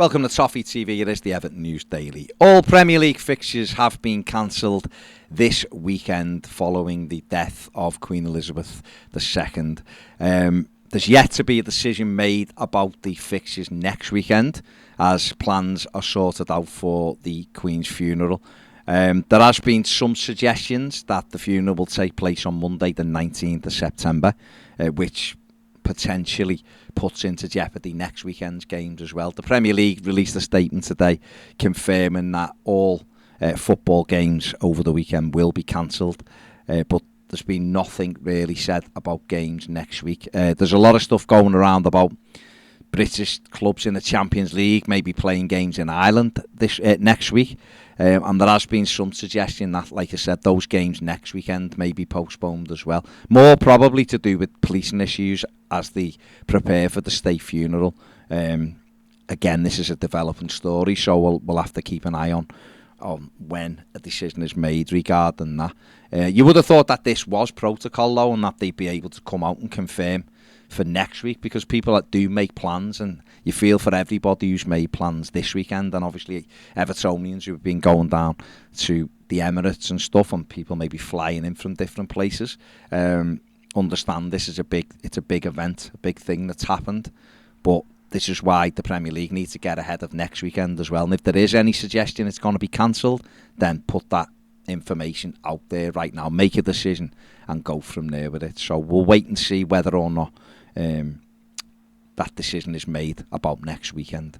Welcome to Toffee TV. It is the Everton News Daily. All Premier League fixtures have been cancelled this weekend following the death of Queen Elizabeth II. There's yet to be a decision made about the fixtures next weekend as plans are sorted out for the Queen's funeral. There has been some suggestions that the funeral will take place on Monday the 19th of September, which potentially puts into jeopardy next weekend's games as well. The Premier League released a statement today confirming that all football games over the weekend will be cancelled, but there's been nothing really said about games next week. There's a lot of stuff going around about British clubs in the Champions League maybe playing games in Ireland this next week. And there has been some suggestion that, like I said, those games next weekend may be postponed as well. More probably to do with policing issues as they prepare for the state funeral. Again, this is a developing story, so we'll have to keep an eye on when a decision is made regarding that. You would have thought that this was protocol, though, and that they'd be able to come out and confirm for next week, because people that do make plans, and you feel for everybody who's made plans this weekend, and obviously Evertonians who've been going down to the Emirates and stuff, and people maybe flying in from different places, understand this is a big event, a big thing that's happened. But this is why the Premier League needs to get ahead of next weekend as well. And if there is any suggestion it's going to be cancelled, then put that information out there right now, make a decision and go from there with it. So we'll wait and see whether or not that decision is made about next weekend.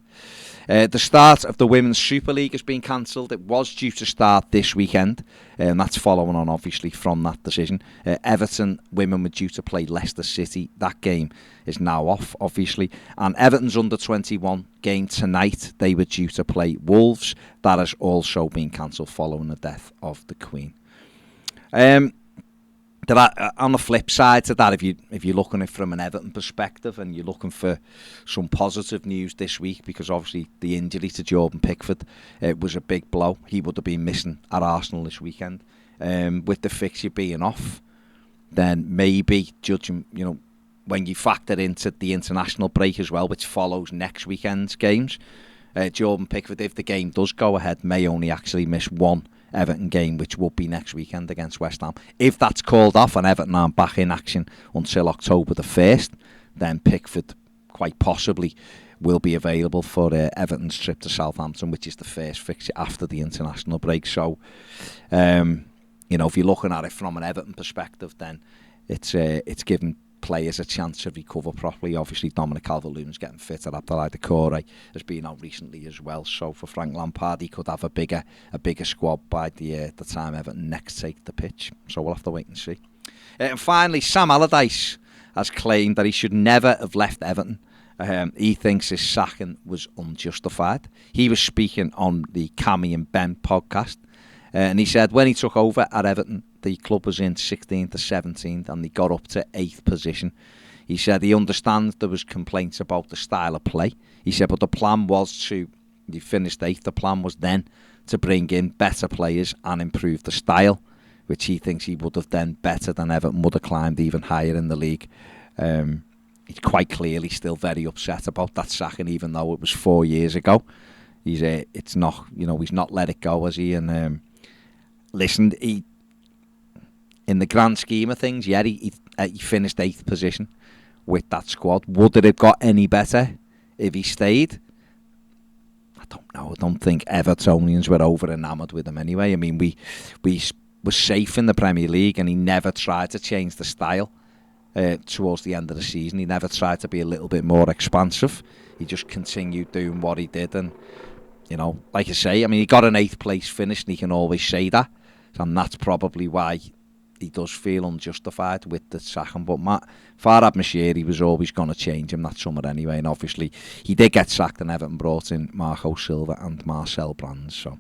The start of the Women's Super League has been cancelled. It was due to start this weekend, and that's following on obviously from that decision. Everton women were due to play Leicester City. That game is now off, obviously. And Everton's under-21 game tonight, they were due to play Wolves. That has also been cancelled following the death of the Queen. On the flip side to that, if you're looking at it from an Everton perspective and you're looking for some positive news this week, because obviously the injury to Jordan Pickford was a big blow. He would have been missing at Arsenal this weekend. With the fixture being off, then maybe judging, when you factor into the international break as well, which follows next weekend's games, Jordan Pickford, if the game does go ahead, may only actually miss one Everton game, which will be next weekend against West Ham. If that's called off and Everton aren't back in action until October the 1st, then Pickford quite possibly will be available for Everton's trip to Southampton, which is the first fixture after the international break. So, if you're looking at it from an Everton perspective, then it's given players a chance to recover properly. Obviously, Dominic Calvert-Lewin's getting fitter. Abdoulaye Doucouré has been out recently as well. So for Frank Lampard, he could have a bigger squad by the time Everton next take the pitch. So we'll have to wait and see. And finally, Sam Allardyce has claimed that he should never have left Everton. He thinks his sacking was unjustified. He was speaking on the Cammy and Ben podcast, and he said when he took over at Everton, the club was in 16th to 17th and they got up to 8th position. He said he understands there was complaints about the style of play. He said, but the plan was he finished 8th, the plan was then to bring in better players and improve the style, which he thinks he would have done better than Everton would have climbed even higher in the league. He's quite clearly still very upset about that sacking, even though it was 4 years ago. He's not let it go, has he? And listen, in the grand scheme of things, yeah, he finished 8th position with that squad. Would it have got any better if he stayed? I don't know. I don't think Evertonians were over enamoured with him anyway. I mean, we were safe in the Premier League, and he never tried to change the style towards the end of the season. He never tried to be a little bit more expansive. He just continued doing what he did, and like I say, I mean, he got an 8th place finish, and he can always say that, and that's probably why he does feel unjustified with the sacking. But Farhad Moshiri was always going to change him that summer anyway, and obviously he did get sacked, and Everton brought in Marco Silva and Marcel Brands. So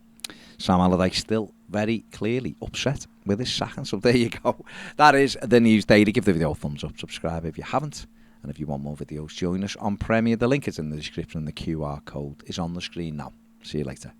Sam Allardyce still very clearly upset with his sacking. So there you go. That is the News Daily. Give the video a thumbs up, subscribe if you haven't, and if you want more videos, join us on Premier. The link is in the description, and the QR code is on the screen now. See you later.